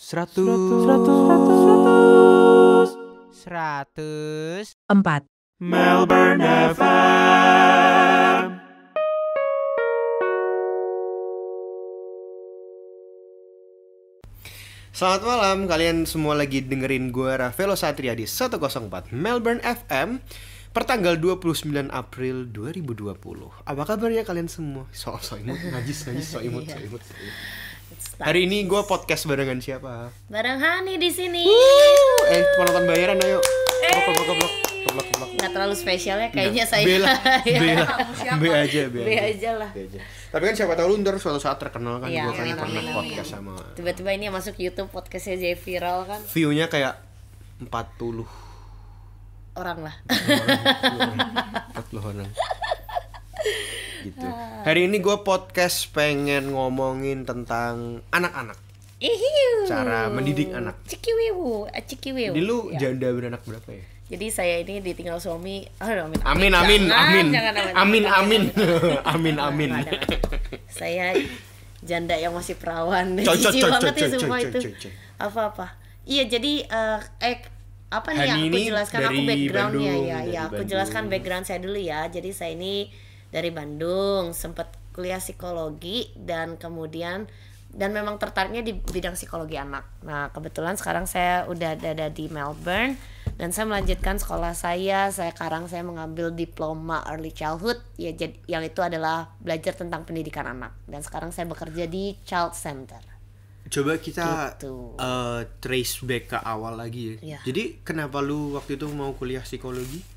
104 Melbourne FM. Selamat malam, kalian semua lagi dengerin gue Raffelo Satria di 104 Melbourne FM pertanggal 29 April 2020. Apa kabarnya kalian semua? So imut, najis, so imut. Hari ini gue podcast barengan siapa? Bareng Hani di sini. Penonton bayaran ayo. Goblok. Nggak terlalu spesial ya kayaknya saya. B aja lah. Tapi kan siapa tahu lu ntar suatu saat terkenal kan. Iya, Gue kan pernah amin. podcast sama. Tiba-tiba ini yang masuk YouTube podcastnya jadi viral kan. View-nya kayak 40 orang lah. 40 orang. Gitu. Hari ini gue podcast pengen ngomongin tentang anak-anak. Ihiu. Cara mendidik anak. Cikiwiwu. Jadi lu janda beranak berapa ya? Jadi saya ini ditinggal suami. Amin. Saya janda yang masih perawan. Coy. Cici banget ya semua itu. Apa-apa. Iya jadi apa nih yang aku jelaskan aku backgroundnya ya. Aku jelaskan background saya dulu ya. Jadi saya ini dari Bandung, sempat kuliah psikologi dan kemudian memang tertariknya di bidang psikologi anak. Nah, kebetulan sekarang saya udah ada di Melbourne dan saya melanjutkan sekolah saya. Sekarang saya mengambil diploma early childhood ya, yang itu adalah belajar tentang pendidikan anak. Dan sekarang saya bekerja di child center. Coba kita Gitu. Trace back ke awal lagi ya. Jadi kenapa lu waktu itu mau kuliah psikologi?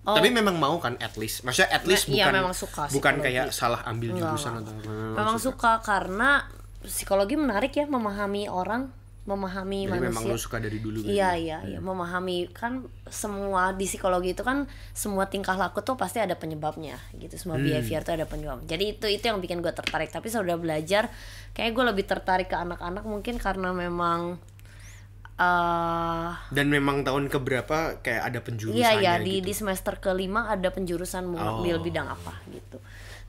Tapi memang mau kan at least. Maksudnya at least bukan memang suka bukan psikologi. kayak salah ambil jurusan atau memang suka karena psikologi menarik ya, memahami orang, memahami jadi manusia. memang lu suka dari dulu kan? Iya, memahami kan semua di psikologi itu kan semua tingkah laku tuh pasti ada penyebabnya gitu, semua behavior tuh ada penyebab. Jadi itu yang bikin gue tertarik. Tapi sudah belajar, kayak gue lebih tertarik ke anak-anak mungkin karena memang dan memang tahun keberapa kayak ada penjurusannya iya gitu. di semester kelima ada penjurusan mau ambil bidang apa gitu.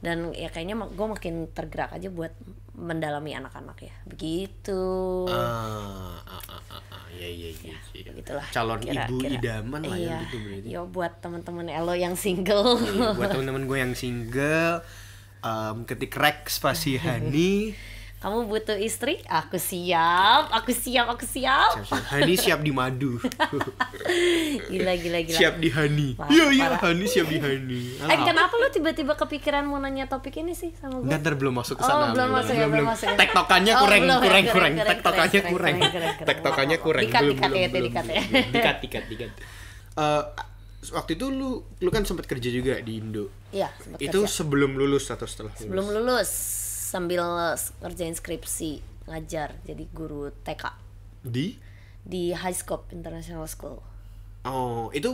Dan ya kayaknya gue makin tergerak aja buat mendalami anak-anak ya begitu. Iya. Begitulah. Calon Kira-kira. ibu idaman lah Iya. ya gitu berarti. Yo buat teman-teman Elo yang single. Iya, buat teman-teman gue yang single, ketik rek spasi Hani. Kamu butuh istri? Aku siap. Hani siap di madu. Gila. Siap di Hani. Parah, Iya, parah. Hani siap di Hani. Kenapa lu tiba-tiba kepikiran mau nanya topik ini sih sama gue? Ntar belum masuk ke sana. belum masuk ya. Tektokannya kurang. Tektokannya kurang. Tektokannya kurang. Dikat ya. Dikat. Waktu itu lu kan sempat kerja juga di Indo. Iya, sempat Itu kerja. sebelum lulus atau setelah lulus? Sebelum lulus sambil ngerjain skripsi, ngajar jadi guru TK di High Scope International School. Oh, itu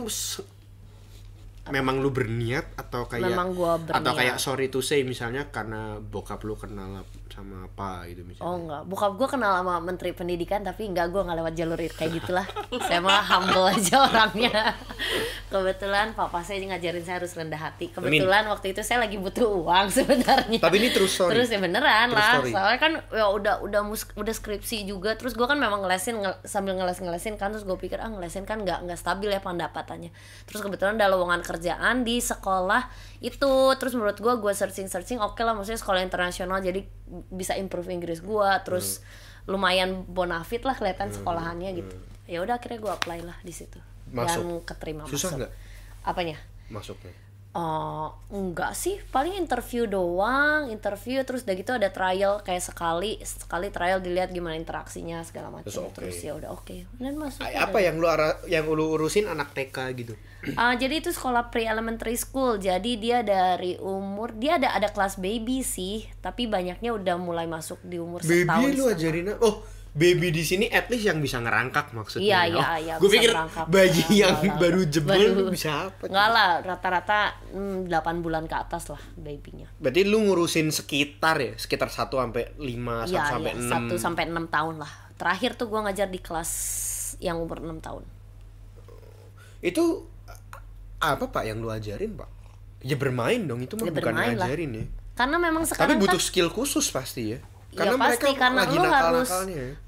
memang lu berniat atau kayak Memang gua berniat. atau kayak sorry to say misalnya karena bokap lu kenal sama apa gitu misalnya. Oh enggak, bokap gue kenal sama Menteri Pendidikan tapi gue nggak lewat jalur kayak gitulah. Saya mah humble aja orangnya. Kebetulan papa saya ngajarin saya harus rendah hati. Kebetulan waktu itu saya lagi butuh uang sebenarnya. Tapi ini true story. Terus ya beneran True lah. story. Soalnya kan ya udah skripsi juga. Terus gue kan memang sambil ngelesin kan. Terus gue pikir ngelesin kan nggak stabil ya pendapatannya. Terus kebetulan ada lowongan kerjaan di sekolah itu. Terus menurut gue searching oke lah, maksudnya sekolah internasional jadi bisa improve Inggris gue, terus lumayan bonafit lah kelihatan sekolahannya gitu. Ya udah akhirnya gue apply lah di situ. Masuk. Dan keterima. Susah nggak Apanya? masuknya? Enggak sih, paling interview doang, terus udah gitu ada trial kayak sekali trial dilihat gimana interaksinya segala macam. Terus ya udah oke. Dan masuk. Apa yang lu urusin anak TK gitu? Jadi itu sekolah pre-elementary school. Jadi dia dari umur dia ada kelas baby sih, tapi banyaknya udah mulai masuk di umur Baby setahun. lu ajarin baby di sini at least yang bisa ngerangkak maksudnya. Iya. Gue pikir merangkap. bayi yang baru jebol bisa apa? Enggak lah, rata-rata 8 bulan ke atas lah babynya. Berarti lu ngurusin sekitar 1 sampai 5 Iya, 1 sampai 6. 1 sampai 6 tahun lah. Terakhir tuh gua ngajar di kelas yang umur 6 tahun. Itu apa Pak yang lu ajarin, Pak? Ya bermain dong, itu mah Ya bukan bermain lah. ngajarin ya. Karena memang sekarang Tapi butuh kan skill khusus pasti ya. Karena ya pasti karena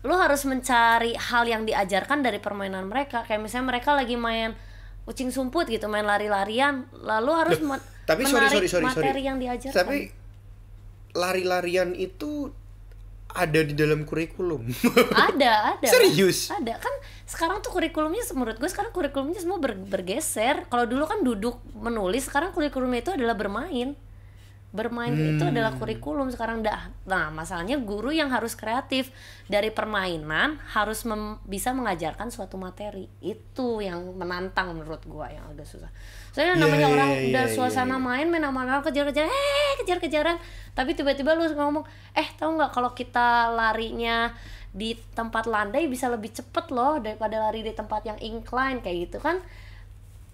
lu harus mencari hal yang diajarkan dari permainan mereka. Kayak misalnya mereka lagi main kucing sumput gitu, main lari-larian, lalu harus tapi menarik materi yang diajarkan. Tapi lari-larian itu ada di dalam kurikulum. Ada. Serius? Ada. Kan sekarang tuh kurikulumnya, menurut gue sekarang kurikulumnya semua bergeser. Kalau dulu kan duduk menulis, sekarang kurikulumnya itu adalah bermain itu adalah kurikulum sekarang dah. Nah, masalahnya guru yang harus kreatif dari permainan harus bisa mengajarkan suatu materi. Itu yang menantang menurut gua, yang agak susah. Soalnya namanya orang udah suasana main sama kejar-kejaran, tapi tiba-tiba lu ngomong, tahu nggak kalau kita larinya di tempat landai bisa lebih cepet loh daripada lari di tempat yang incline kayak gitu kan.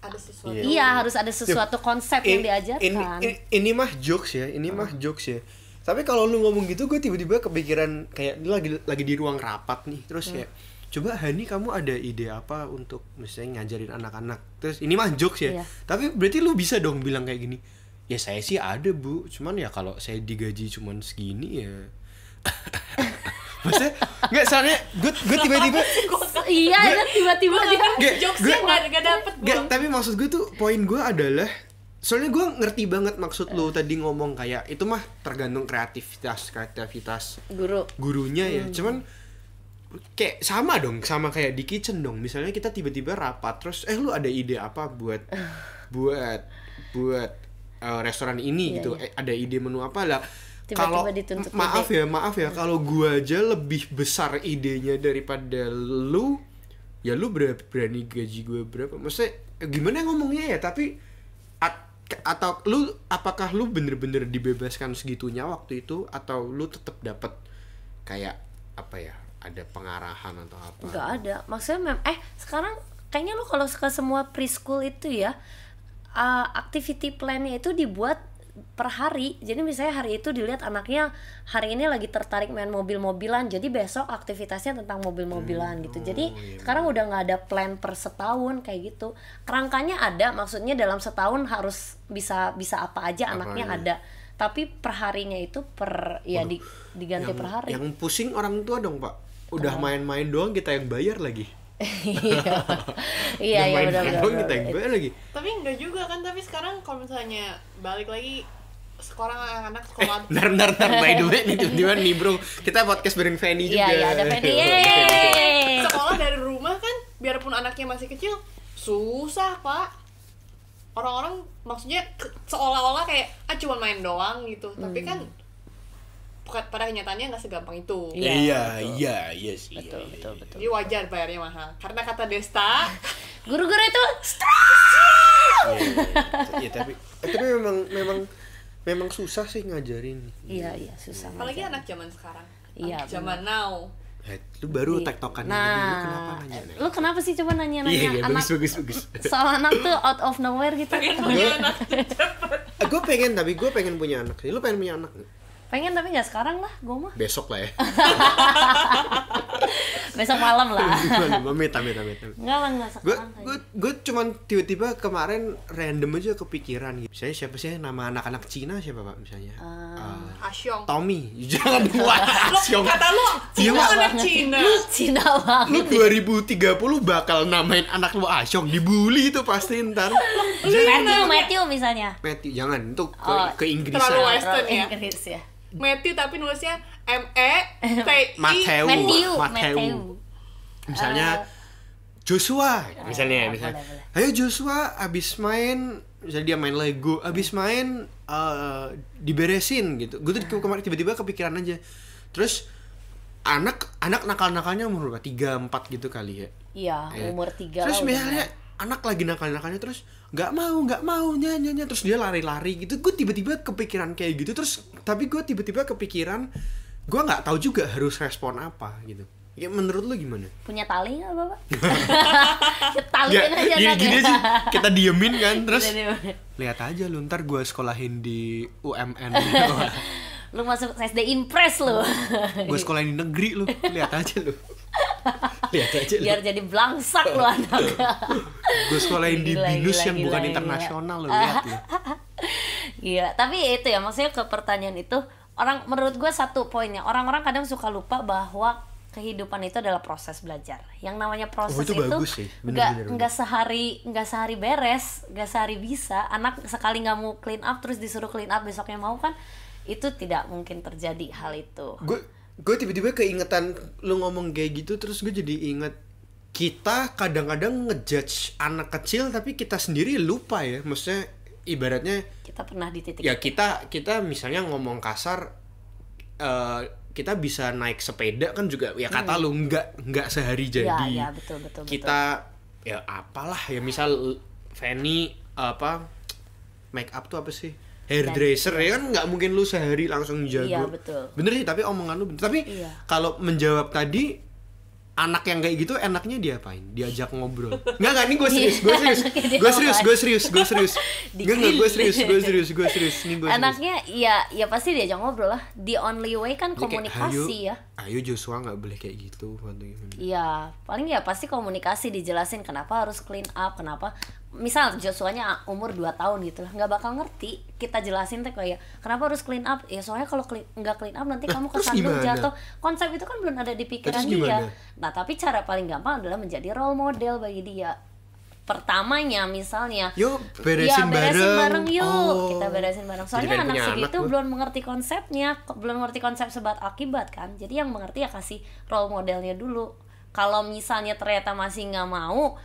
Ada sesuatu. Iya, harus ada sesuatu konsep yang diajarkan. Ini mah jokes ya, Tapi kalau lu ngomong gitu, gue tiba-tiba kepikiran kayak lagi di ruang rapat nih, terus kayak coba Hani, kamu ada ide apa untuk misalnya ngajarin anak-anak? Terus ini mah jokes ya. Tapi berarti lu bisa dong bilang kayak gini. Ya saya sih ada, Bu. Cuman ya kalau saya digaji cuman segini ya. Maksudnya nggak, soalnya gue tiba-tiba tiba-tiba dia jokesnya nggak dapet. Tapi maksud gue tuh, poin gue adalah, soalnya gue ngerti banget maksud lo tadi ngomong kayak itu mah tergantung kreativitas gurunya ya. Cuman kayak sama kayak di kitchen dong. Misalnya kita tiba-tiba rapat terus lu ada ide apa buat restoran ini gitu. Ada ide menu apa lah. Kalau maaf ya kalau gua aja lebih besar idenya daripada lu, ya lu berani gaji gua berapa? Maksudnya gimana ngomongnya ya, tapi atau apakah lu bener-bener dibebaskan segitunya waktu itu, atau lu tetap dapat kayak apa ya, ada pengarahan atau apa? Nggak ada, maksudnya sekarang kayaknya lu kalau ke semua preschool itu ya, activity plan-nya itu dibuat per hari. Jadi misalnya hari itu dilihat anaknya hari ini lagi tertarik main mobil-mobilan, jadi besok aktivitasnya tentang mobil-mobilan gitu. Jadi sekarang udah nggak ada plan per setahun kayak gitu. Kerangkanya ada, maksudnya dalam setahun harus bisa apa aja anaknya ada. Tapi per harinya itu diganti per hari. Yang pusing orang tua dong, Pak. Udah main-main doang, kita yang bayar lagi. Iya benar-benar. Kita yang bayar lagi. Tapi enggak juga kan, tapi sekarang kalau misalnya balik lagi sekarang anak sekolah. Bentar, by the way nih tiba-tiba nih bro, kita podcast bareng Fanny juga. Iya, ada Fanny. Sekolah dari rumah kan, biarpun anaknya masih kecil, susah Pak. Orang-orang maksudnya seolah-olah kayak cuma main doang gitu, tapi kan pada kenyataannya nggak segampang itu. Iya sih. Betul. Jadi wajar bayarnya mahal. Karena kata Desta, guru-guru itu Iya, tapi memang susah sih ngajarin. Iya, susah. Apalagi anak zaman sekarang. Iya. Zaman now. Lu baru tektokan ini. Lu kenapa nanya? Lu kenapa sih coba nanya Iya, anak? bagus. Soal anak tuh out of nowhere gitu. Pengen punya anak. Gue pengen punya anak. Lu pengen punya anak? Pengen, tapi nggak sekarang lah, gue mah. Besok lah ya. Besok malam lah. Amit. Nggak sekarang. Gue cuman tiba-tiba kemarin random aja kepikiran gitu. Misalnya siapa sih nama anak-anak Cina siapa Pak misalnya? Asyong. Tommy. Jangan buat Asyong. Kata lu Cina anak Cina. Cina banget. Lu 2030 bakal namain anak lu Asyong, dibully itu pasti ntar. Matthew misalnya. Matthew jangan, itu ke Inggris. Terlalu western ya. Inggris ya. Matthew tapi nulisnya M-E-T-I. Matthew. Misalnya Joshua, misalnya. Boleh. Ayo Joshua, abis main, misalnya dia main Lego, abis main diberesin gitu. Gue tuh kemarin tiba-tiba kepikiran aja. Terus anak nakal-nakalnya umur berapa? 3-4 gitu kali ya. Iya, umur 3. Terus misalnya anak lagi nakal-nakalnya terus nggak mau nyanyi terus dia lari-lari gitu. Gue tiba-tiba kepikiran kayak gitu, terus tapi gue tiba-tiba kepikiran gue nggak tahu juga harus respon apa gitu. Ya menurut lu gimana? Punya tali nggak Bapak? Taliin aja gini aja kita diemin kan, terus lihat aja lu ntar gue sekolahin di UMN. Lu masuk SD Impress lu. Gue sekolahin di negeri lu, lihat aja lu. Biar jadi blangsak lu anak. Gue sekolahin di BINUS yang bukan internasional lu, lihat lu. Iya, tapi itu ya maksudnya ke pertanyaan itu, menurut gue satu poinnya, orang-orang kadang suka lupa bahwa kehidupan itu adalah proses belajar. Yang namanya proses itu nggak sehari beres, nggak sehari bisa. Anak sekali nggak mau clean up terus disuruh clean up besoknya mau kan, itu tidak mungkin terjadi hal itu. Gue tiba-tiba keingetan lu ngomong kayak gitu, terus gue jadi inget kita kadang-kadang ngejudge anak kecil tapi kita sendiri lupa ya. Maksudnya ibaratnya kita pernah di titik ya kita misalnya ngomong kasar, kita bisa naik sepeda kan juga ya kata lu nggak sehari jadi. Ya, betul. Kita ya apalah ya, misal Fanny apa make up tuh apa sih? Hairdresser ya kan, nggak mungkin lu sehari langsung jago. Iya, betul. Bener sih, tapi omongan lu bener. Tapi kalau menjawab tadi, anak yang kayak gitu enaknya diapain? Diajak ngobrol. Enggak, ini gue serius. Gue serius. Enaknya ya pasti diajak ngobrol lah. The only way kan komunikasi ya. Ayo Joshua nggak boleh kayak gitu. Iya, paling ya pasti komunikasi, dijelasin kenapa harus clean up, kenapa. Misal Joshua-nya umur 2 tahun gitu lah, nggak bakal ngerti. Kita jelasin tuh kayak kenapa harus clean up? Ya soalnya kalau nggak clean up nanti kamu kesandung jatuh. Konsep itu kan belum ada di pikiran dia. Nah, tapi cara paling gampang adalah menjadi role model bagi dia. Pertamanya misalnya, yuk beresin bareng yuk. Kita beresin bareng. Soalnya anak segitu belum mengerti konsepnya, belum mengerti konsep sebab akibat kan. Jadi yang mengerti ya kasih role modelnya dulu. Kalau misalnya ternyata masih nggak mau,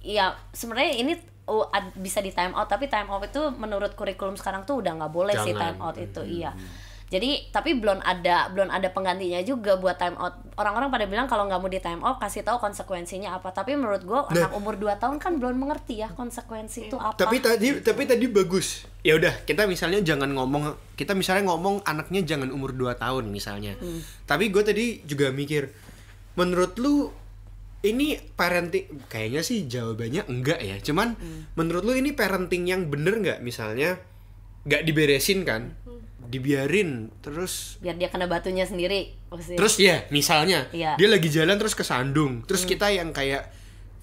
ya sebenarnya ini bisa di time out, tapi time out itu menurut kurikulum sekarang tuh udah nggak boleh. Sih time out itu. Iya. Jadi tapi belum ada penggantinya juga buat time out. Orang-orang pada bilang kalau nggak mau di time out kasih tahu konsekuensinya apa. Tapi menurut gue anak umur 2 tahun kan belum mengerti ya konsekuensi itu apa. Tapi tadi bagus. Ya udah, kita misalnya jangan ngomong, kita misalnya ngomong anaknya jangan umur 2 tahun misalnya. Tapi gue tadi juga mikir, menurut lu ini parenting, kayaknya sih jawabannya enggak ya. Cuman menurut lu ini parenting yang bener nggak? Misalnya nggak diberesin kan, dibiarin terus biar dia kena batunya sendiri maksudnya. Terus ya misalnya dia lagi jalan terus kesandung, terus kita yang kayak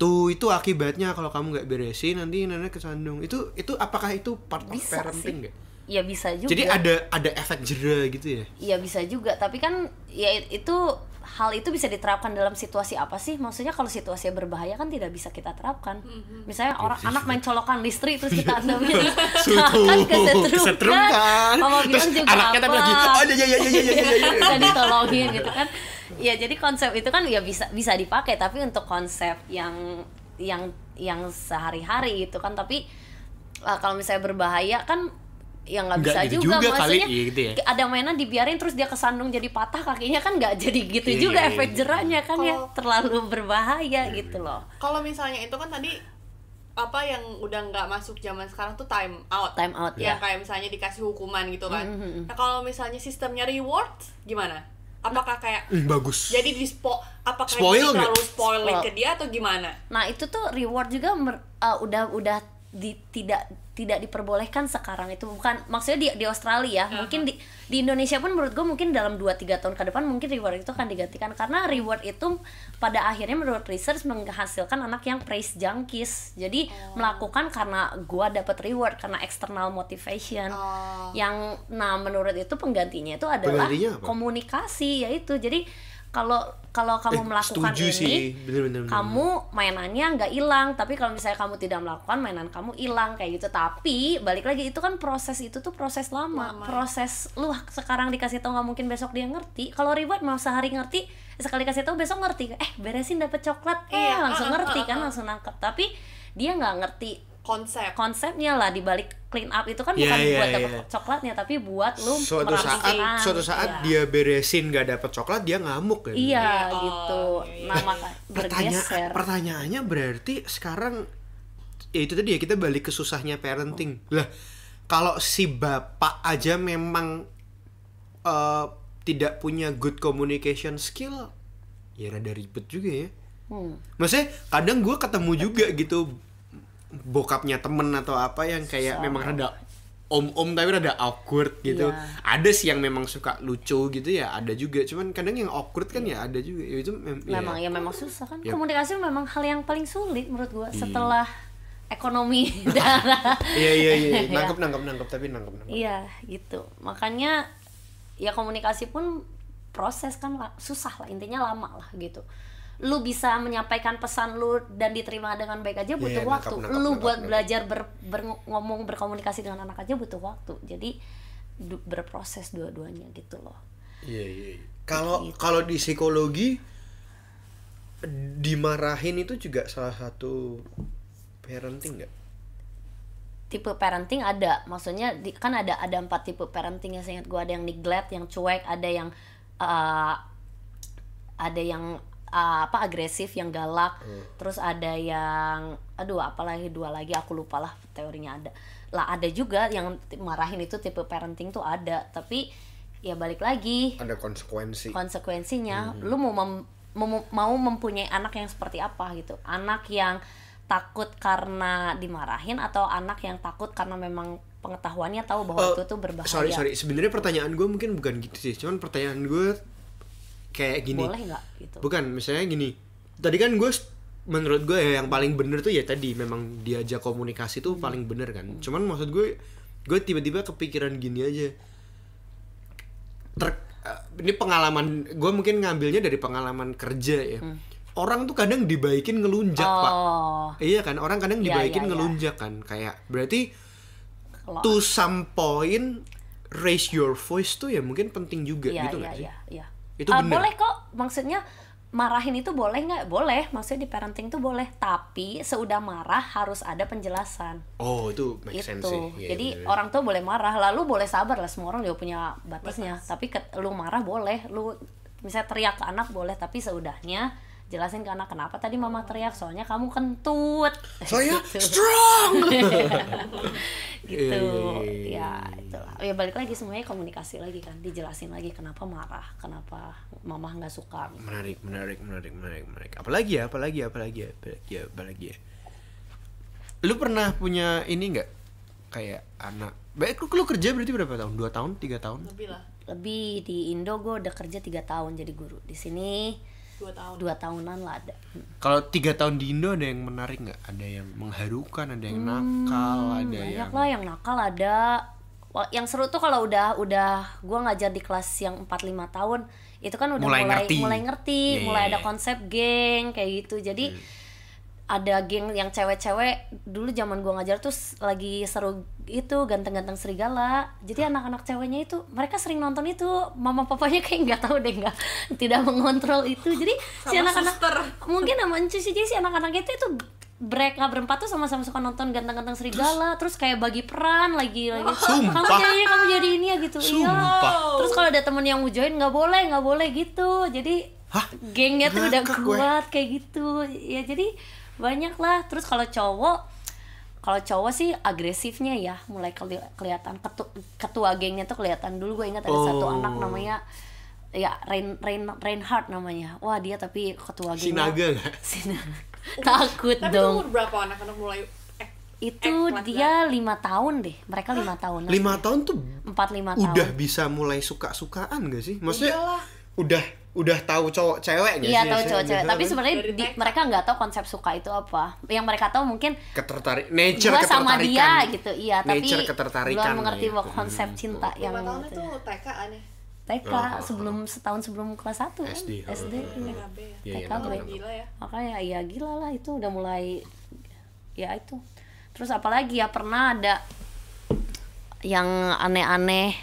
tuh itu akibatnya kalau kamu nggak beresin nanti nenek kesandung. Itu apakah itu part of parenting nggak? Ya bisa juga. Jadi ada efek jera gitu ya? Iya bisa juga, tapi kan ya itu hal itu bisa diterapkan dalam situasi apa sih? Maksudnya kalau situasinya berbahaya kan tidak bisa kita terapkan. Misalnya anak main colokan listrik terus kita ambil kan kesetrum kan. Mama bilang juga anaknya apa? Lagi, oh ya. Bisa ditolongin gitu kan. Ya jadi konsep itu kan ya bisa dipakai, tapi untuk konsep yang sehari-hari gitu kan. Tapi kalau misalnya berbahaya kan ya nggak bisa gitu juga maksudnya kali, gitu ya. Ada mainan dibiarin terus dia kesandung jadi patah kakinya kan nggak jadi gitu juga efek jerahnya kan ya terlalu berbahaya gitu loh. Kalau misalnya itu kan tadi apa yang udah nggak masuk zaman sekarang tuh time out ya, kayak misalnya dikasih hukuman gitu kan. Nah kalau misalnya sistemnya reward gimana? Apakah kayak bagus jadi apakah spoil terlalu spoiling ke dia atau gimana? Nah itu tuh reward juga udah tidak diperbolehkan sekarang itu, bukan maksudnya di Australia ya. Mungkin di Indonesia pun menurut gue mungkin dalam 2-3 tahun ke depan mungkin reward itu akan digantikan, karena reward itu pada akhirnya menurut research menghasilkan anak yang praise junkies. Jadi melakukan karena gue dapet reward, karena external motivation. Yang menurut itu penggantinya itu adalah komunikasi, yaitu jadi kalau kamu melakukan ini sih. Bener. Kamu mainannya nggak hilang, tapi kalau misalnya kamu tidak melakukan, mainan kamu hilang kayak gitu. Tapi balik lagi itu kan proses, itu tuh proses lama. Proses lu sekarang dikasih tahu nggak mungkin besok dia ngerti. Kalau reward mau sehari ngerti, sekali kasih tahu besok ngerti. Beresin dapet coklat, langsung ngerti kan, langsung nangkep. Tapi dia nggak ngerti konsepnya lah dibalik clean up itu kan bukan buat dapet coklatnya, tapi buat lu suatu saat dia beresin gak dapet coklat dia ngamuk kan. Gitu. Nah maka bergeser. Pertanyaannya berarti sekarang ya itu tadi ya, kita balik ke susahnya parenting lah. Kalau si bapak aja memang tidak punya good communication skill, ya rada ribet juga ya. Maksudnya kadang gue ketemu juga gitu bokapnya temen atau apa yang kayak memang rada om tapi rada awkward gitu. Ada sih yang memang suka lucu gitu ya, ada juga. Cuman kadang yang awkward kan ya ada juga. Ya itu memang susah kan. Komunikasi memang hal yang paling sulit menurut gua setelah ekonomi darah. Iya. Nangkep. Iya, gitu. Makanya ya komunikasi pun proses kan susah lah, intinya lama lah gitu. Lu bisa menyampaikan pesan lu dan diterima dengan baik aja butuh waktu. Lu buat belajar ngomong berkomunikasi dengan anak aja butuh waktu. Jadi berproses dua-duanya gitu loh. Iya. Kalau di psikologi dimarahin itu juga salah satu parenting nggak? Tipe parenting ada, maksudnya kan ada 4 tipe parenting ya, seingat gue. Ada yang neglect, yang cuek, ada yang agresif, yang galak, terus ada yang apalagi 2 lagi aku lupa lah teorinya. Ada juga yang marahin itu tipe parenting tuh ada, tapi ya balik lagi ada konsekuensinya. Lu mau mempunyai anak yang seperti apa gitu, anak yang takut karena dimarahin atau anak yang takut karena memang pengetahuannya tahu bahwa itu tuh berbahaya. Sorry, sebenarnya pertanyaan gue mungkin bukan gitu sih, cuman pertanyaan gue kayak gini. Boleh nggak gitu? Bukan, misalnya gini. Tadi kan menurut gue ya yang paling bener tuh ya tadi memang diajak komunikasi tuh paling bener kan. Cuman maksud gue tiba-tiba kepikiran gini aja. Ini pengalaman gue, mungkin ngambilnya dari pengalaman kerja ya. Orang tuh kadang dibaikin ngelunjak, Pak. Iya kan, orang kadang dibaikin ngelunjak kan. Kayak berarti to some point raise your voice tuh ya mungkin penting juga gitu nggak sih? Iya. Itu bener. Boleh kok, maksudnya marahin itu boleh nggak? Boleh, maksudnya di parenting tuh boleh, tapi seudah marah harus ada penjelasan. Oh, itu make sense sih. Jadi orang tuh boleh marah, lalu boleh sabar lah, semua orang juga punya batasnya. Tapi lu marah boleh, lu misalnya teriak ke anak boleh, tapi seudahnya jelasin ke anak kenapa tadi mama teriak, soalnya kamu kentut. Saya strong. Gitu. Ya, itulah. Ya balik lagi semuanya komunikasi lagi kan, dijelasin lagi kenapa marah, kenapa mama nggak suka. Menarik. Apalagi ya. Lu pernah punya ini nggak? Kayak anak. Baik, lu kerja berarti berapa tahun? 2 tahun, 3 tahun? Lebih lah. Lebih. Di Indo gue udah kerja 3 tahun jadi guru. Di sini 2 tahunan lah ada. Kalau 3 tahun di Indo ada yang menarik nggak? Ada yang mengharukan, ada yang nakal, ada banyak lah yang nakal ada. Yang seru tuh kalau udah gue ngajar di kelas yang 4-5 tahun, itu kan udah mulai ngerti, mulai ada konsep geng kayak gitu. Jadi ada geng yang cewek-cewek, dulu zaman gue ngajar tuh lagi seru itu, ganteng-ganteng serigala. Jadi anak-anak ceweknya itu mereka sering nonton itu, mama papanya kayak nggak tahu deh, tidak mengontrol itu. Jadi si anak-anak mungkin sama Encu sih, jadi si anak-anak itu mereka berempat tuh sama-sama suka nonton ganteng-ganteng serigala, terus kayak bagi peran lagi kamu jadi ini ya gitu. Iya. Terus kalau ada temen yang mau join nggak boleh gitu. Jadi gengnya tuh udah kuat kayak gitu. Ya jadi banyak lah. Terus kalau cowok sih agresifnya ya mulai kelihatan. Ketua gengnya tuh kelihatan. Dulu gue ingat ada satu anak namanya ya Reinhard namanya. Wah dia tapi ketua gengnya Sinaga nggak? Takut tapi dong. Tapi umur berapa anak-anak mulai itu dia 5 tahun deh. Mereka 5 tahun. 5 tahun tuh 4-5 tahun. Udah bisa mulai suka-sukaan gak sih? Maksudnya udah tahu cowok cewek gak sih? Iya tahu cowok cewek. Tapi sebenarnya mereka nggak tahu konsep suka itu apa. Yang mereka tahu mungkin nature ketertarikan sama dia gitu. Iya, nature tapi belum mengerti bahwa konsep cinta 5 yang tahun gitu. itu TK aneh. TK setahun sebelum kelas 1 kan? SD. TKB ya. TKB. Gila ya. Makanya ya gila lah itu udah mulai ya itu. Terus apalagi ya pernah ada yang aneh-aneh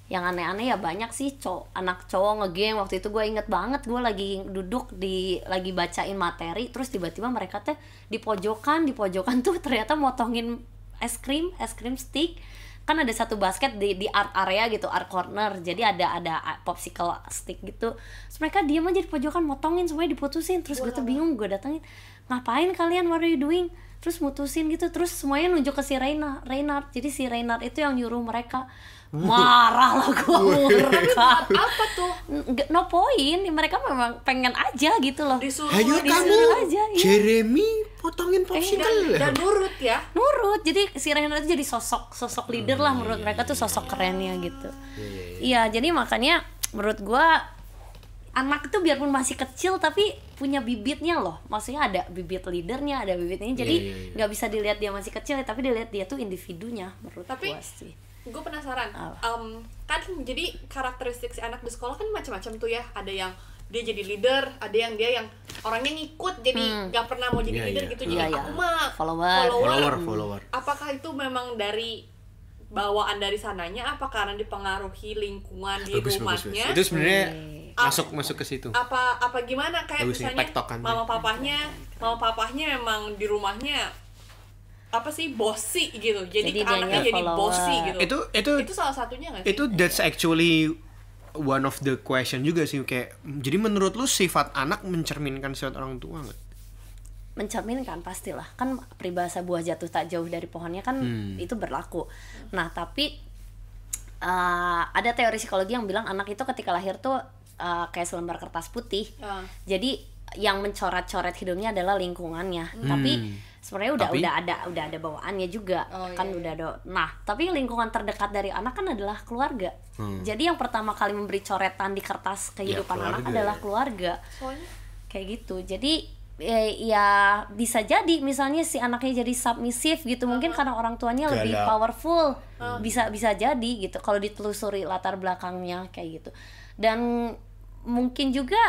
ya banyak sih. Anak cowok ngegeng. Waktu itu gue inget banget, gue lagi duduk lagi bacain materi, terus tiba-tiba mereka tuh di pojokan tuh ternyata motongin es krim stick. Kan ada satu basket di art area gitu, art corner, jadi ada popsicle stick gitu. Terus mereka diam aja di pojokan, motongin semuanya, diputusin. Terus gue tuh bingung, gue datengin, ngapain kalian, what are you doing? Terus mutusin gitu, terus semuanya nunjuk ke si Reinhard. Jadi si Reinhard itu yang nyuruh mereka. Marah lah gue murka. Apa tuh? No point, mereka memang pengen aja gitu loh. Ayo kamu aja, Jeremy potongin popsicle. Dan nurut ya. Nurut, jadi si Reinhard itu jadi sosok leader lah menurut mereka tuh, sosok kerennya gitu. Iya, jadi makanya menurut gue anak itu biarpun masih kecil tapi punya bibitnya loh. Maksudnya ada bibit leadernya, ada bibitnya. Jadi nggak bisa dilihat dia masih kecil, tapi dilihat dia tuh individunya menurut gue sih. gue penasaran. Kan jadi karakteristik si anak di sekolah kan macam-macam tuh ya. Ada yang dia jadi leader, ada yang dia yang orangnya ngikut jadi nggak pernah mau jadi leader gitu. Jadi aku mah follower. Apakah itu memang dari bawaan dari sananya? Apa karena dipengaruhi lingkungan di rumahnya? Itu sebenarnya masuk ke situ. Apa gimana kayak bagus, misalnya mama papahnya memang di rumahnya apa sih bossy gitu, jadi anaknya jadi bossy gitu. Itu salah satunya nggak sih? Itu that's actually one of the question juga sih, kayak jadi menurut lu sifat anak mencerminkan sifat orang tua nggak? Mencerminkan pastilah, kan peribahasa buah jatuh tak jauh dari pohonnya kan itu berlaku. Nah tapi ada teori psikologi yang bilang anak itu ketika lahir tuh kayak selembar kertas putih. Jadi yang mencoret-coret hidupnya adalah lingkungannya. Tapi sebenarnya udah ada bawaannya juga udah ada. Nah tapi lingkungan terdekat dari anak kan adalah keluarga. Jadi yang pertama kali memberi coretan di kertas kehidupan anak adalah keluarga. Soalnya kayak gitu. Jadi ya bisa jadi misalnya si anaknya jadi submisif gitu, mungkin karena orang tuanya lebih powerful. Bisa jadi gitu kalau ditelusuri latar belakangnya kayak gitu. Dan mungkin juga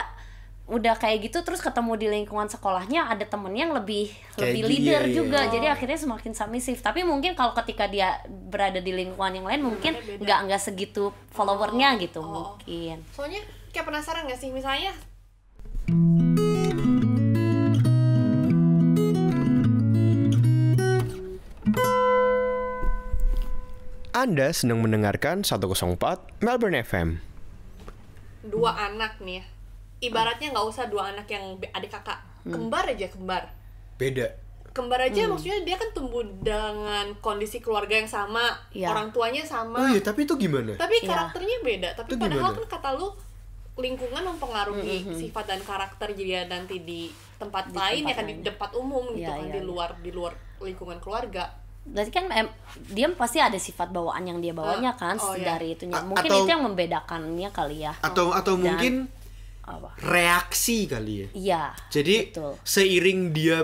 udah kayak gitu terus ketemu di lingkungan sekolahnya ada temen yang lebih leader juga. Jadi akhirnya semakin submisif. Tapi mungkin kalau ketika dia berada di lingkungan yang lain mungkin nggak segitu followernya gitu mungkin. Soalnya kayak penasaran nggak sih misalnya Anda sedang mendengarkan 104 Melbourne FM. Dua anak nih ya. Ibaratnya nggak usah dua anak yang adik kakak, kembar Beda. Kembar aja maksudnya dia kan tumbuh dengan kondisi keluarga yang sama, orang tuanya sama. Oh iya, tapi itu gimana? Tapi karakternya beda. Tapi itu padahal gimana? kan kata lu lingkungan mempengaruhi sifat dan karakter jadi nanti di tempat lain ya kan di tempat umum gitu kan di luar lingkungan keluarga. Berarti kan dia pasti ada sifat bawaan yang dia bawanya kan dari itunya. Mungkin itu yang membedakannya kali ya. Atau mungkin reaksi kali ya. Iya. Jadi seiring dia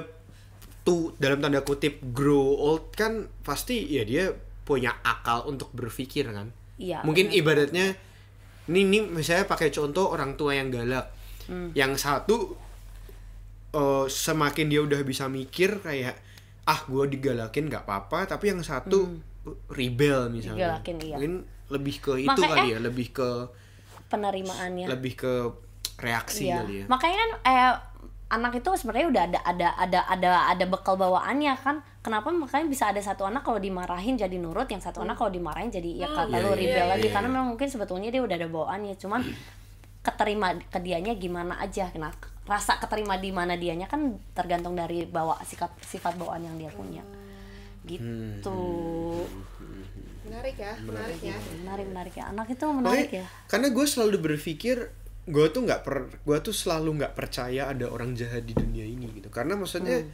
tuh dalam tanda kutip grow old kan pasti ya dia punya akal untuk berpikir kan. Iya. Mungkin ibaratnya ini misalnya pakai contoh orang tua yang galak. Yang satu semakin dia udah bisa mikir kayak gue digalakin nggak apa-apa, tapi yang satu rebel misalnya. Digalakin, iya. Mungkin lebih ke itu kali ya, lebih ke penerimaannya. Lebih ke reaksi kali ya. Makanya kan anak itu sebenarnya udah ada bekal bawaannya kan. Kenapa makanya bisa ada satu anak kalau dimarahin jadi nurut, yang satu anak kalau dimarahin jadi kata lu rebel lagi karena memang mungkin sebetulnya dia udah ada bawaannya, cuman keterima ke dianya gimana aja. Nah, rasa keterima di mana dianya kan tergantung dari sifat bawaan yang dia punya. Gitu. Menarik ya. Menarik ya. Anak itu menarik ya. Karena gue selalu berpikir gue tuh selalu nggak percaya ada orang jahat di dunia ini gitu. Karena maksudnya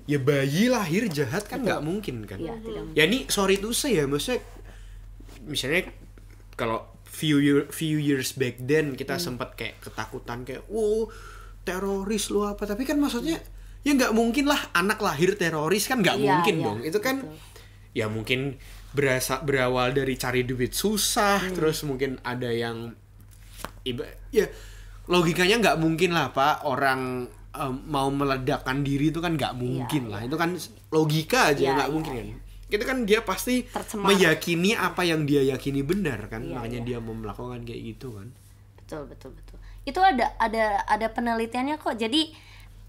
ya bayi lahir jahat kan nggak mungkin kan. Ya ini sorry to say ya, maksudnya misalnya kalau few years back then kita sempat kayak ketakutan kayak teroris lu apa, tapi kan maksudnya ya nggak mungkin lah anak lahir teroris kan nggak mungkin dong. Itu kan ya mungkin berawal dari cari duit susah, terus mungkin ada yang ya logikanya nggak mungkin lah Pak orang mau meledakkan diri itu kan nggak mungkin lah. Itu kan logika aja nggak mungkin kan. Itu kan dia pasti meyakini apa yang dia yakini benar kan, makanya dia mau melakukan kayak gitu kan. Betul. Itu ada penelitiannya kok. Jadi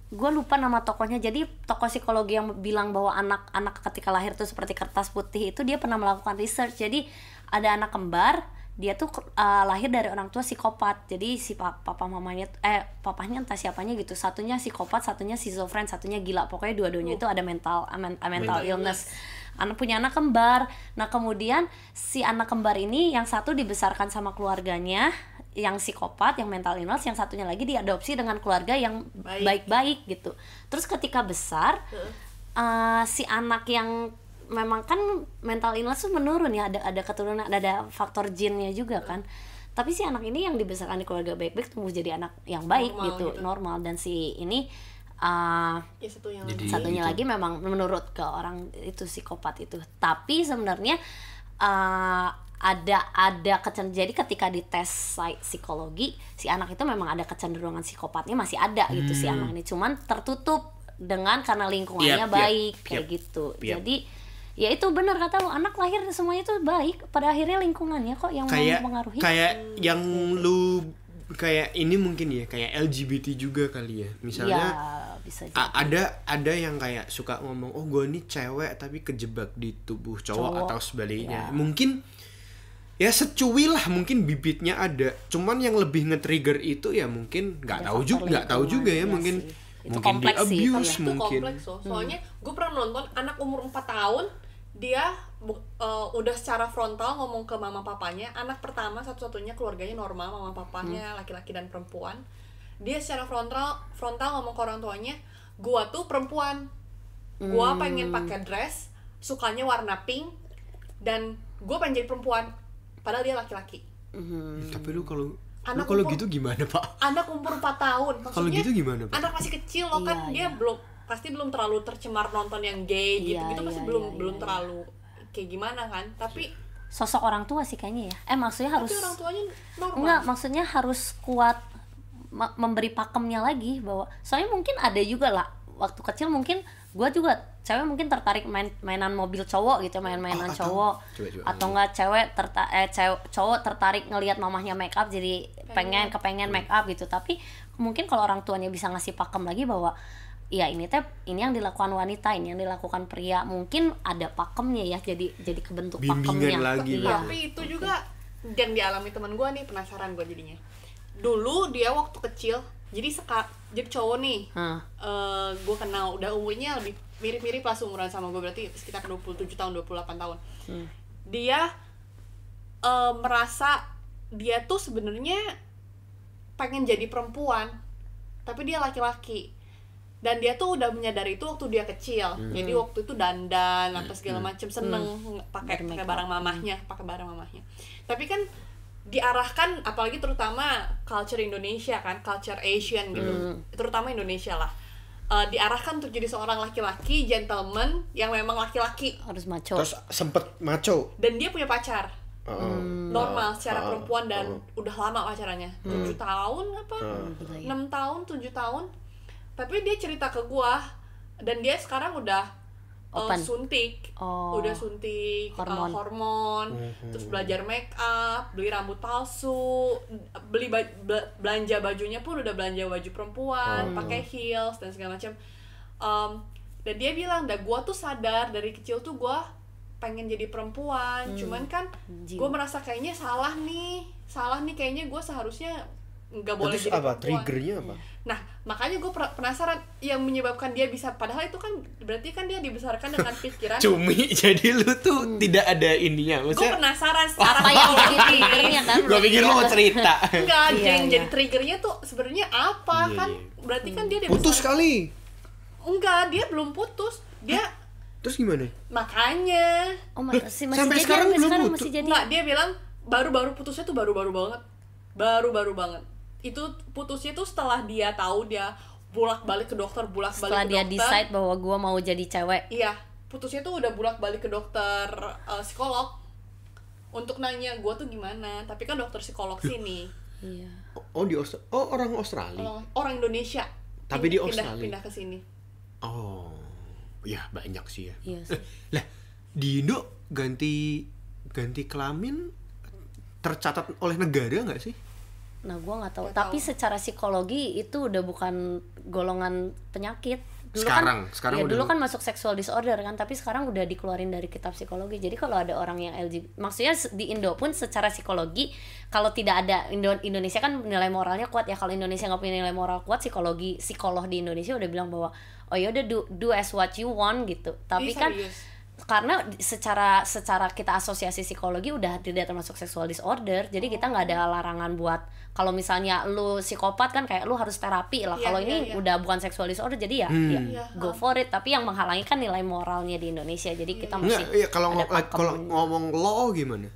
gue lupa nama tokohnya. Jadi tokoh psikologi yang bilang bahwa anak ketika lahir tuh seperti kertas putih itu dia pernah melakukan research. Jadi ada anak kembar, dia tuh lahir dari orang tua psikopat. Jadi si papahnya entah siapanya gitu. Satunya psikopat, satunya schizofren, satunya gila. Pokoknya dua-duanya itu ada mental illness. Punya anak kembar. Nah kemudian si anak kembar ini yang satu dibesarkan sama keluarganya yang psikopat, yang mental illness, yang satunya lagi diadopsi dengan keluarga yang baik-baik gitu. Terus ketika besar si anak yang memang kan mental illness tuh menurun ya, ada keturunan, ada faktor gennya juga kan. Tapi si anak ini yang dibesarkan di keluarga baik-baik tumbuh jadi anak yang baik normal. Dan si ini satunya lagi memang menurut ke orang itu psikopat itu. Tapi sebenarnya ada jadi ketika dites psikologi si anak itu memang ada kecenderungan psikopatnya masih ada gitu si anak ini, cuman tertutup dengan karena lingkungannya baik kayak gitu. Jadi ya itu benar kata lu, anak lahir semuanya tuh baik, pada akhirnya lingkungannya kok yang mempengaruhi. Kayak yang lu kayak ini mungkin ya kayak LGBT juga kali ya, misalnya bisa ada yang kayak suka ngomong oh gue nih cewek tapi kejebak di tubuh cowok atau sebaliknya. Mungkin ya secuil lah, mungkin bibitnya ada, cuman yang lebih nge-trigger itu ya mungkin nggak tahu juga ya mungkin itu mungkin di abuse sih, mungkin. Itu kompleks loh. Soalnya gue pernah nonton anak umur 4 tahun dia udah secara frontal ngomong ke mama papanya, anak pertama satu-satunya keluarganya normal, mama papanya laki-laki dan perempuan. Dia secara frontal ngomong ke orang tuanya, gua tuh perempuan, gua pengen pakai dress, sukanya warna pink, dan gua pengen jadi perempuan, padahal dia laki-laki. Tapi lu kalau gitu gimana Pak? Anak umur 4 tahun, maksudnya kalau gitu gimana Pak? Anak masih kecil loh kan, dia pasti belum terlalu tercemar nonton yang gay gitu pasti belum terlalu kayak gimana kan. Tapi sosok orang tua sih kayaknya ya. Maksudnya harus. Tapi orang tuanya normal. Enggak, maksudnya harus kuat memberi pakemnya lagi bahwa soalnya mungkin ada juga lah waktu kecil mungkin gue juga cewek mungkin tertarik mainan mobil cowok gitu, mainan cowok atau enggak cowok tertarik ngelihat mamahnya make up jadi kepengen make up gitu. Tapi mungkin kalau orang tuanya bisa ngasih pakem lagi bahwa ya ini yang dilakukan wanita, ini yang dilakukan pria, mungkin ada pakemnya ya, jadi kebentuk pakemnya lagi. Tapi itu juga yang dialami teman gue nih, penasaran gue jadinya. Dulu dia waktu kecil jadi cowok nih, gue kenal udah umurnya lebih mirip-mirip lah seumuran sama gue, berarti sekitar 27 tahun 28 tahun. Dia merasa dia tuh sebenarnya pengen jadi perempuan tapi dia laki-laki. Dan dia tuh udah menyadari itu waktu dia kecil. Jadi waktu itu dandan apa segala macam, seneng pakai barang mamahnya, Tapi kan diarahkan, apalagi terutama culture Indonesia kan, culture Asian gitu, terutama Indonesia lah, diarahkan untuk jadi seorang laki-laki gentleman yang memang laki-laki, harus maco. Terus sempet maco. Dan dia punya pacar normal secara perempuan dan udah lama pacarannya, 7 tahun apa, 6 tahun, 7 tahun. Tapi dia cerita ke gua, dan dia sekarang udah suntik, hormon, terus belajar make up, beli rambut palsu, beli belanja bajunya pun udah belanja baju perempuan, pakai heels dan segala macam. Dan dia bilang, gua tuh sadar dari kecil tuh gua pengen jadi perempuan, cuman kan gua merasa kayaknya salah nih kayaknya gua seharusnya nggak boleh jadi perempuan. Triggernya apa? Nah, makanya gue penasaran yang menyebabkan dia bisa, padahal itu kan berarti kan dia dibesarkan dengan pikiran cumi, jadi lu tuh tidak ada ininya. Gue penasaran apa yang jadi triggernya kan? Gue pikir lu mau cerita. Enggak, yang jadi triggernya tuh sebenarnya apa kan? Berarti kan dia putus kali. Enggak, dia belum putus. Dia terus gimana? Makanya masih sampai jadi, sekarang belum putus. Enggak, dia bilang baru putusnya tuh baru-baru banget. Itu putusnya tuh setelah dia tahu dia bolak-balik ke dokter, setelah dia decide bahwa gue mau jadi cewek. Iya, putusnya tuh udah bolak-balik ke dokter psikolog untuk nanya gue tuh gimana. Tapi kan dokter psikolog sini. Iya. Orang Australia. Orang Indonesia. Tapi di Australia. Pindah ke sini. Oh, ya banyak sih ya. Iya sih. Lah, di Indo ganti kelamin tercatat oleh negara nggak sih? Nah, gue nggak tahu. Tapi secara psikologi itu udah bukan golongan penyakit. Sekarang dulu kan masuk sexual disorder kan, tapi sekarang udah dikeluarin dari kitab psikologi. Jadi kalau ada orang yang LGBT, maksudnya di Indo pun secara psikologi, kalau tidak ada Indonesia kan nilai moralnya kuat ya. Kalau Indonesia nggak punya nilai moral kuat, psikolog di Indonesia udah bilang bahwa oh ya udah do as what you want gitu. Tapi kan karena secara kita asosiasi psikologi udah tidak termasuk sexual disorder, jadi kita nggak ada larangan buat kalau misalnya lu psikopat kan kayak lu harus terapi lah. Kalau ini udah bukan sexual disorder, jadi go for it. Tapi yang menghalangi kan nilai moralnya di Indonesia, jadi kita masih kalau ngomong law gimana?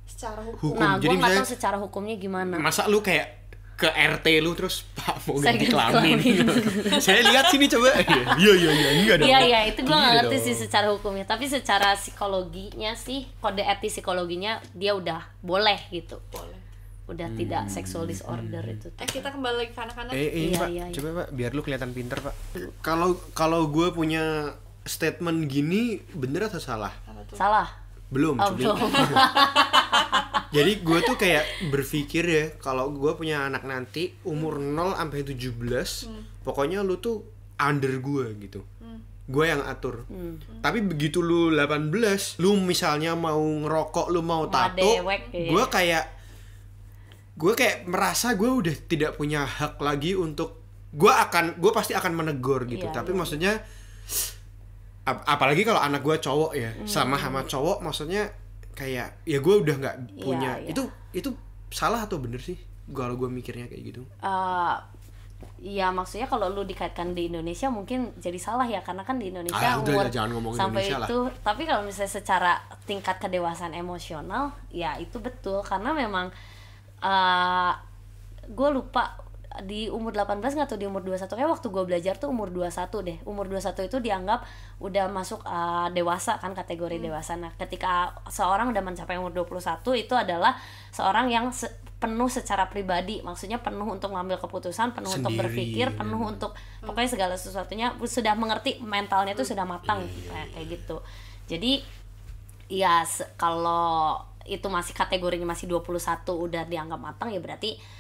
Secara hukum. Nah, gue nggak tahu secara hukumnya gimana. Masa lu kayak ke RT lu terus Pak mau Saya ganti ganti kelamin. kelamin. Saya lihat sini coba. Iya enggak dong. Iya itu gue nggak Iya ngerti dong. sih secara hukumnya, tapi secara psikologinya sih, kode etis psikologinya dia udah boleh gitu, Boleh. udah tidak sexual disorder itu. Kita kembali lagi ke anak-anak. Ini Iya, Pak, iya. coba Pak, biar lu kelihatan pinter Pak. Kalau gue punya statement gini bener atau salah? Apa tuh? Salah. Belum, Oh, Cumi. belum. Jadi gue tuh kayak berpikir ya, kalau gue punya anak nanti umur 0 sampai 17, pokoknya lu tuh under gue gitu. Gue yang atur. Tapi begitu lu 18, lu misalnya mau ngerokok, lu mau tato, dewek, iya. gue kayak merasa gue udah tidak punya hak lagi untuk gue pasti akan menegur gitu. Iya, Tapi iya. maksudnya apalagi kalau anak gue cowok ya, sama cowok, maksudnya kayak ya gue udah nggak punya. iya. Itu salah atau bener sih kalau gue mikirnya kayak gitu? Ya maksudnya kalau lu dikaitkan di Indonesia mungkin jadi salah ya, karena kan di Indonesia Udah, umur jangan ngomong sampai Indonesia lah. itu. Tapi kalau misalnya secara tingkat kedewasaan emosional, ya itu betul, karena memang gue lupa di umur 18 nggak tuh di umur 21, kayak waktu gue belajar tuh umur 21 deh. Umur 21 itu dianggap udah masuk dewasa kan, kategori dewasa. Nah ketika seorang udah mencapai umur 21 itu adalah seorang yang penuh secara pribadi, maksudnya penuh untuk mengambil keputusan, penuh untuk Sendiri, berpikir, penuh untuk pokoknya segala sesuatunya sudah mengerti, mentalnya tuh sudah matang kayak gitu. Jadi ya kalau itu masih kategorinya masih 21 udah dianggap matang, ya berarti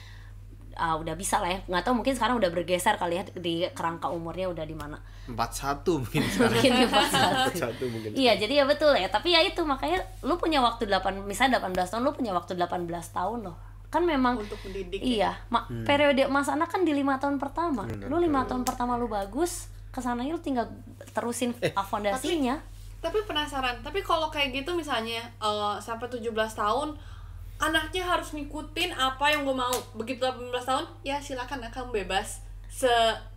udah bisa lah ya. Nggak tahu, mungkin sekarang udah bergeser kali ya, di kerangka umurnya udah di mana. 41 mungkin sekarang. Mungkin di 41 mungkin. Iya, jadi ya betul ya. Tapi ya itu makanya lu punya waktu misalnya 18 tahun, lu punya waktu 18 tahun loh. Kan memang Untuk mendidik. iya, periode Mas anak kan di 5 tahun pertama. Lu 5 tahun pertama lu bagus, kesananya lu tinggal terusin fondasinya. Tapi penasaran, tapi kalau kayak gitu misalnya sampai 17 tahun anaknya harus ngikutin apa yang gue mau. Begitu 18 tahun, ya silakan ya, kamu bebas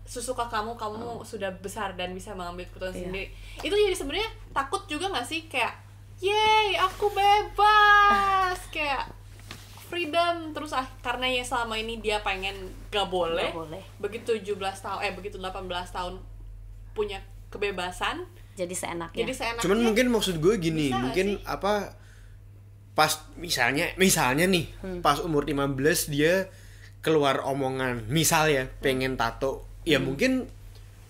sesuka kamu sudah besar dan bisa mengambil keputusan sendiri. Itu jadi sebenarnya takut juga nggak sih, kayak yeay aku bebas, kayak freedom terus karena ya selama ini dia pengen gak boleh. Begitu 17 tahun begitu 18 tahun punya kebebasan, Jadi seenaknya. Cuman mungkin maksud gue gini, Bisa mungkin gak sih? pas misalnya nih pas umur 15 dia keluar omongan misal ya pengen tato, ya mungkin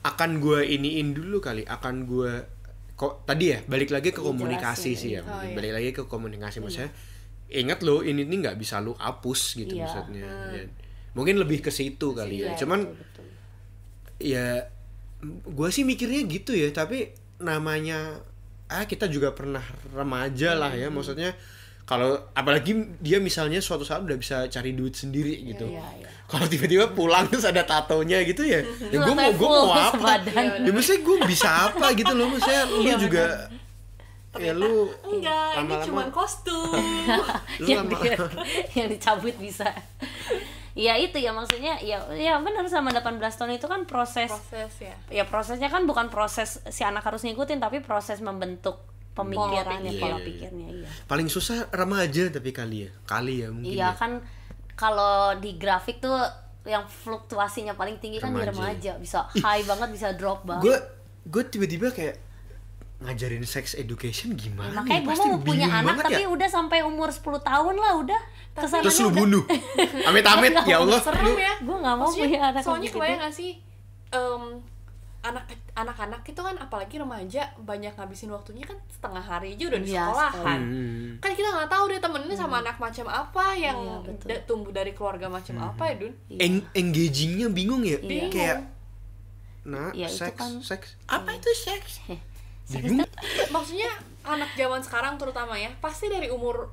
akan gue iniin dulu kali, akan gue kok tadi ya balik lagi ke komunikasi sih ya, balik lagi ke komunikasi. Maksudnya ingat lo ini nggak bisa lo hapus gitu maksudnya. Ya, mungkin lebih ke situ kali ya. Cuman betul. ya gue sih mikirnya gitu ya, tapi namanya kita juga pernah remaja lah ya, maksudnya kalau apalagi dia misalnya suatu saat udah bisa cari duit sendiri gitu. Kalau tiba-tiba pulang terus ada tatonya gitu ya, ya gue mau apa? Ya maksudnya gue bisa apa gitu loh, maksudnya lu juga ya lu enggak, ini lama-lama cuman kostum. lu yang dicabut bisa. Ya itu ya maksudnya ya benar, sama 18 tahun itu kan proses ya. Ya prosesnya kan bukan proses si anak harus ngikutin, tapi proses membentuk pemikirannya, pola pikirnya. Iya. Paling susah remaja tapi kali ya mungkin. Iya kan, kalau di grafik tuh yang fluktuasinya paling tinggi kan di remaja, bisa high banget, bisa drop banget. Gue tiba-tiba kayak ngajarin sex education gimana? Makanya gue mau punya anak tapi udah sampai umur 10 tahun lah udah. Kesananya terus lu bunuh. Amit-amit ya Allah. Serem ya. Gue nggak mau punya anak. Soalnya gitu. kebayang nggak sih, anak-anak itu kan apalagi remaja banyak ngabisin waktunya kan setengah hari aja udah di sekolahan. Kan kita nggak tahu dia temennya sama anak macam apa yang tumbuh dari keluarga macam apa ya Dun. Engagingnya bingung ya. Bingung. Kayak Ya, seks apa itu seks? Bingung. Maksudnya anak zaman sekarang terutama ya, pasti dari umur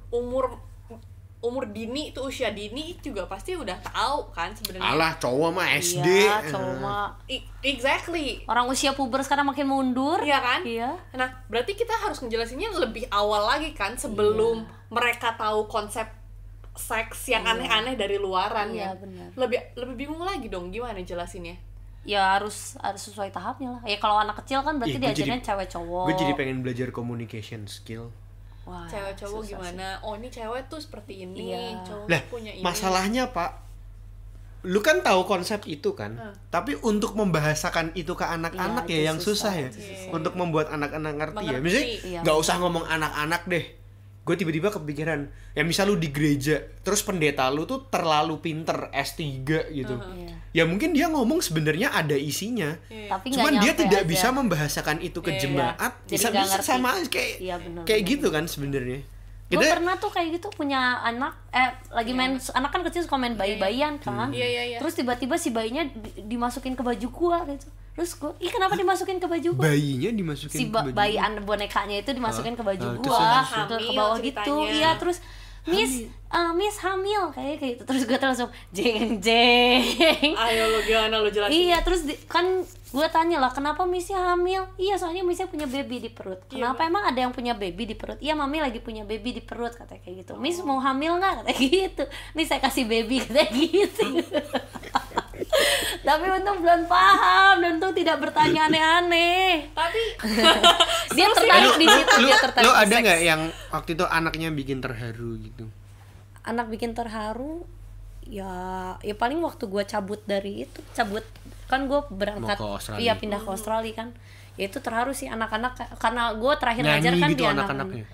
dini itu, usia dini juga pasti udah tahu kan sebenarnya. Alah, cowok mah SD. Iya, cowok mah. Exactly. Orang usia puber sekarang makin mundur. Iya kan? Iya. Nah, berarti kita harus ngejelasinnya lebih awal lagi kan, sebelum mereka tahu konsep seks yang aneh-aneh dari luaran ya. Benar. Lebih bingung lagi dong gimana jelasinnya. Ya harus sesuai tahapnya lah. Ya kalau anak kecil kan berarti diajarin cewek cowok. Gue jadi pengen belajar communication skill. Wah, Cewek cowok gimana? Oh, ini cewek tuh seperti ini, cowok Lah, punya ini. masalahnya Pak, lu kan tahu konsep itu kan, tapi untuk membahasakan itu ke anak-anak ya yang susah ya. Untuk membuat anak-anak ngerti ya. Misalnya nggak usah ngomong anak-anak deh. Gue tiba-tiba kepikiran, ya misal lu di gereja, terus pendeta lu tuh terlalu pinter S3 gitu. Ya mungkin dia ngomong sebenarnya ada isinya. Tapi cuman dia tidak aja. bisa membahasakan itu ke jemaat. Bisa sama kayak kayak gitu kan sebenarnya. Gue pernah tuh kayak gitu punya anak lagi main anak kan kecil suka main bayi-bayian kan. Terus tiba-tiba si bayinya dimasukin ke baju gua gitu. Terus gue, kenapa dimasukin ke baju gua? Bayinya dimasukin ke baju bayi bonekanya itu dimasukin ke baju gua, ke bawah gitu. Iya, terus Miss hamil kayak gitu. Terus gue langsung jeng. Ayo lo gimana lo jelasin. Iya, terus kan gue tanya lah, kenapa Missnya hamil? Iya, soalnya Missnya punya baby di perut. Kenapa emang ada yang punya baby di perut? Iya, Mami lagi punya baby di perut, katanya kayak gitu. Miss mau hamil nggak? Katanya gitu. Nih saya kasih baby, katanya gitu. Tapi untung belum paham dan untung tidak bertanya aneh-aneh. Tapi dia tertarik di situ. Lo ada nggak yang waktu itu anaknya bikin terharu gitu? Anak bikin terharu? Ya paling waktu gue cabut kan gue berangkat, iya pindah ke Australia kan. Ya itu terharu sih anak-anak karena gue terakhir ngajar kan gitu di anak-anaknya.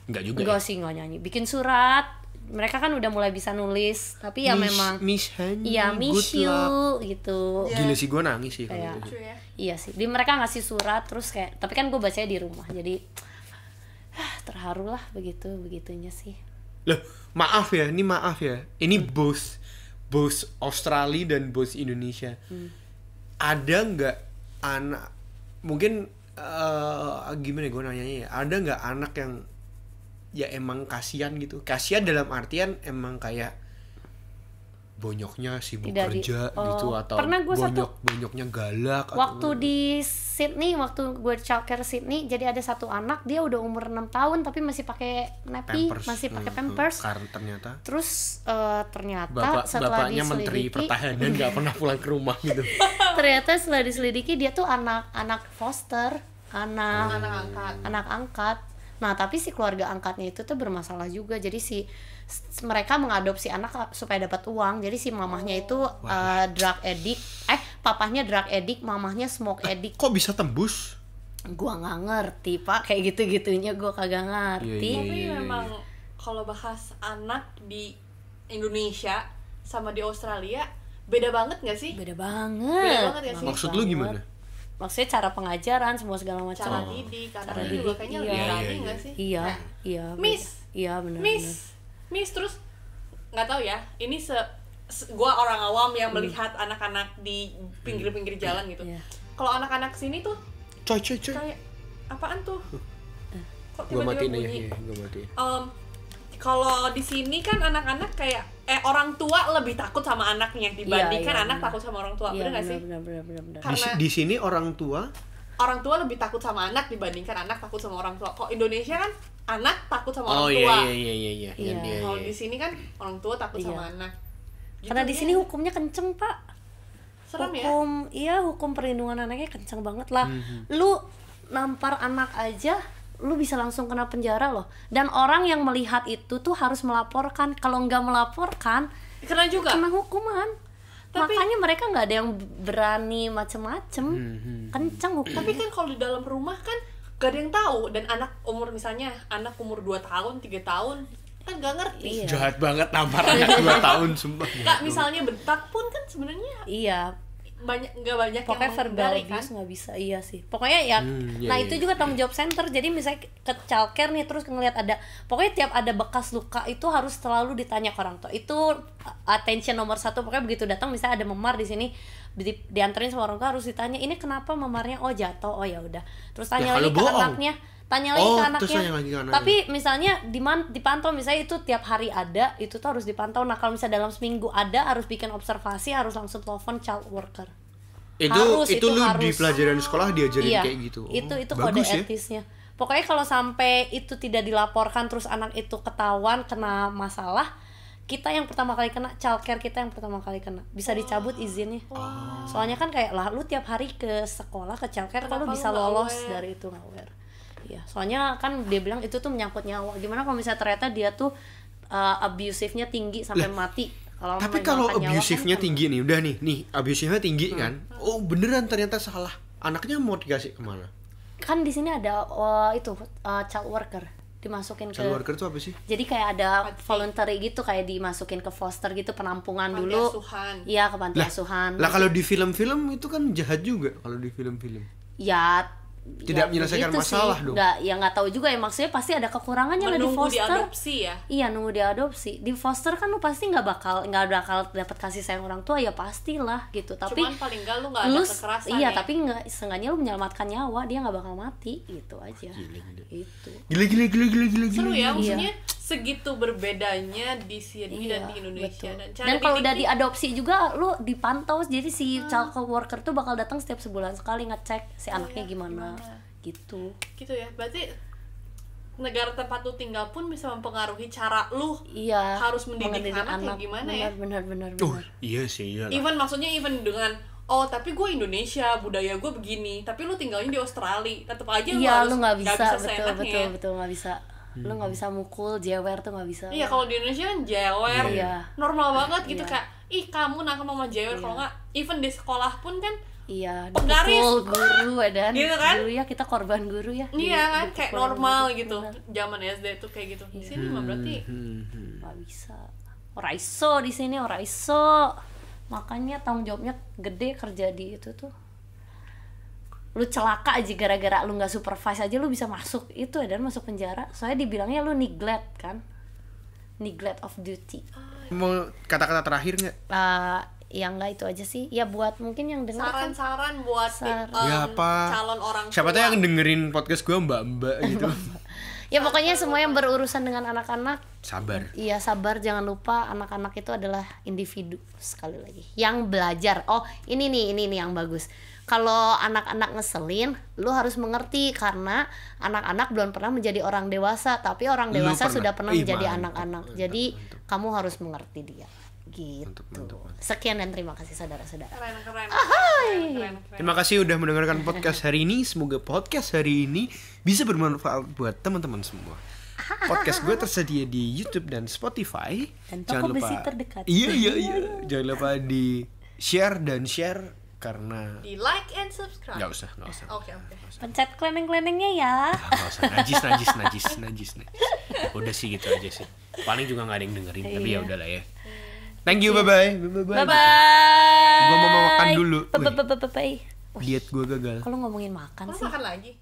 Enggak juga. Enggak sih, enggak nyanyi. Bikin surat. Mereka kan udah mulai bisa nulis, tapi ya memang Miss Hani, iya miss you gitu. Gila sih gue nangis sih kayak, gitu. Iya sih. Di mereka ngasih surat terus kayak, tapi kan gue bacanya di rumah. Jadi terharu lah begitunya sih. Loh, maaf ya. Ini bos Australia dan bos Indonesia. Ada nggak anak mungkin gimana gue nanyanya ya, ada nggak anak yang ya emang kasihan gitu, kasihan dalam artian emang kayak bonyoknya sibuk kerja gitu, atau bonyoknya galak waktu atau di Sydney, waktu gue childcare Sydney, jadi ada satu anak dia udah umur 6 tahun tapi masih pakai nappy, masih pakai pampers. Karena ternyata setelah bapaknya Menteri Pertahanan nggak pernah pulang ke rumah gitu. Ternyata setelah diselidiki dia tuh anak foster, anak angkat. Nah, tapi si keluarga angkatnya itu tuh bermasalah juga. Jadi mereka mengadopsi anak supaya dapat uang. Jadi si mamahnya itu drug addict. Papahnya drug addict, mamahnya smoke addict. Kok bisa tembus? Gua nggak ngerti, Pak. Kayak gitu-gitunya gua kagak ngerti. Tapi memang kalau bahas anak di Indonesia sama di Australia beda banget nggak sih? Beda banget nggak sih? Maksud lu gimana? Maksudnya cara pengajaran, semua segala macam. Cara didik, cara didik kayaknya lebih berani nggak sih? Iya. Miss. Iya benar. Miss terus nggak tahu ya. Ini gua orang awam yang melihat anak-anak di pinggir-pinggir jalan gitu. Kalau anak-anak sini tuh, coy. Kayak apaan tuh? Kok Gua matiin bunyi? aja, gua matiin. Kalau di sini kan anak-anak kayak orang tua lebih takut sama anaknya dibandingkan anak takut sama orang tua. Benar nggak sih? Benar. Karena di sini orang tua lebih takut sama anak dibandingkan anak takut sama orang tua. Kok Indonesia kan anak takut sama orang tua. Iya. Kalau di sini kan orang tua takut sama anak. Gitu. Karena di sini hukumnya kenceng, Pak. Serem hukum perlindungan anaknya kenceng banget lah. Lu nampar anak aja lu bisa langsung kena penjara loh. Dan orang yang melihat itu tuh harus melaporkan. Kalau nggak melaporkan, kena hukuman. Makanya mereka nggak ada yang berani macem-macem. Kenceng hukum. Tapi kan kalau di dalam rumah kan gak ada yang tahu. Dan anak umur 2 tahun, 3 tahun kan gak ngerti. Jahat banget nampar anak 2 tahun sumpah. Kak, misalnya bentak pun kan sebenarnya nggak banyak pokoknya yang verbal abuse nggak bisa. Iya sih pokoknya ya. Itu juga tanggung jawab center. Jadi misalnya ke childcare nih terus ngelihat ada, pokoknya tiap ada bekas luka itu harus selalu ditanya ke orang tua. Itu attention nomor 1. Pokoknya begitu datang misalnya ada memar di sini, dianterin sama orang tua harus ditanya ini kenapa memarnya, jatuh, ya udah. Terus tanya lagi ke anaknya. Tapi misalnya dipantau, misalnya itu tiap hari ada, itu tuh harus dipantau. Nah kalau misalnya dalam seminggu ada, harus bikin observasi, harus langsung telepon child worker. Itu lu di pelajaran sekolah diajarin kayak gitu. Itu kode etisnya. Pokoknya kalau sampai itu tidak dilaporkan terus anak itu ketahuan kena masalah, kita yang pertama kali kena, childcare kita yang pertama kali kena, bisa dicabut izinnya. Soalnya kan kayak lah lu tiap hari ke sekolah ke childcare, kalau bisa lolos dari itu nggak aware. Ya, soalnya kan dia bilang itu tuh menyangkut nyawa. Gimana kalau misalnya ternyata dia tuh abusive-nya tinggi sampai mati? Tapi kalau abusifnya kan tinggi nih, udah nih abusifnya tinggi kan. Oh beneran ternyata salah. Anaknya mau dikasih kemana? Kan di sini ada child worker dimasukin child worker itu apa sih? Jadi kayak ada voluntary gitu, kayak dimasukin ke foster gitu, penampungan dulu. Iya, ke panti asuhan. Lah kalau di film-film itu kan jahat juga kalau di film-film. Ya tidak menyelesaikan masalah sih. Dong. Nggak tahu juga ya, maksudnya pasti ada kekurangannya lah di foster. Menunggu diadopsi ya? Iya, nunggu diadopsi. Di foster kan lu pasti nggak bakal dapat kasih sayang orang tua, ya pastilah gitu. Tapi cuman paling nggak lu nggak ada kekerasan. Iya, tapi nggak, seenggaknya lu menyelamatkan nyawa, dia nggak bakal mati gitu aja. Itu. Gila. Seru ya, maksudnya segitu berbedanya di sini dan di Indonesia. Betul. Dan kalau udah diadopsi juga lu dipantau, jadi si child worker tuh bakal datang setiap sebulan sekali ngecek si anaknya gimana gitu ya. Berarti negara tempat lu tinggal pun bisa mempengaruhi cara lu harus mendidik anak gimana ya. Benar. Iya sih, iyalah. Even dengan tapi gue Indonesia, budaya gue begini, tapi lu tinggalnya di Australia, tetap aja lu nggak bisa seenaknya. betul nggak bisa. Lu nggak bisa mukul, jewer tuh nggak bisa. Iya, kalau di Indonesia kan jewer normal banget gitu, kayak kamu nakal sama jewer. Kalau nggak, even di sekolah pun kan penggaris guru dan gitu kan? Guru ya, kita korban guru ya. Iya kan, kayak normal gitu. Zaman SD tuh kayak gitu. Di sini mah berarti nggak bisa. Ora iso di sini, ora iso. Makanya tanggung jawabnya gede kerja di itu tuh. Lu celaka aja gara-gara lu nggak supervise aja lu bisa masuk itu dan masuk penjara. Soalnya dibilangnya lu neglect kan, neglect of duty. Mau kata-kata terakhir nggak? Ya nggak, itu aja sih. Ya buat mungkin yang dengar saran-saran buat calon orang tua. Siapa tahu yang dengerin podcast gue mbak-mbak gitu. Ya pokoknya semua yang berurusan dengan anak-anak sabar. Iya sabar, jangan lupa anak-anak itu adalah individu, sekali lagi yang belajar. Ini nih yang bagus. Kalau anak-anak ngeselin, lu harus mengerti karena anak-anak belum pernah menjadi orang dewasa, tapi orang dewasa sudah pernah menjadi anak-anak. Jadi kamu harus mengerti dia. Gitu. Mantap. Sekian dan terima kasih saudara-saudara. Keren. Terima kasih udah mendengarkan podcast hari ini. Semoga podcast hari ini bisa bermanfaat buat teman-teman semua. Podcast gue tersedia di YouTube dan Spotify. Dan toko besi terdekat. Iya. Jangan lupa di share karena di like and subscribe. Nggak usah. Oke. Pencet kleneng-klenengnya ya. Nggak usah. Najis. Udah sih gitu aja sih. Paling juga nggak ada yang dengerin. Tapi ya udahlah ya. Thank you, bye-bye. Gua mau makan dulu. Bye. Diet gua gagal. Kalau ngomongin makan sih. Makan lagi.